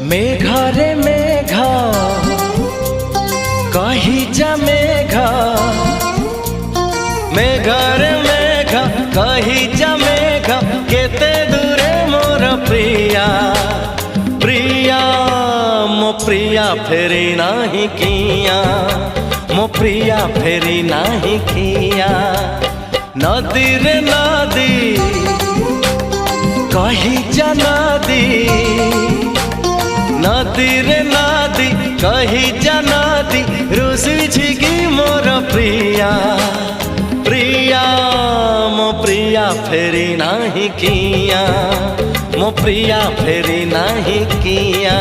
मेघरे मेघ कही जा मेघ, मेघरे मेघ कही जा मेघ, केते दूरे मोर प्रिया प्रिया मो प्रिया फेरी नाही किया, मो प्रिया फेरी नाही किया। नदी रे नदी कही जा नदी, नदी रे नदी कही जा नदी, रुसी की मोर प्रिया प्रिया मो प्रिया फेरी नाही किया, मो प्रिया फेरी नाही किया।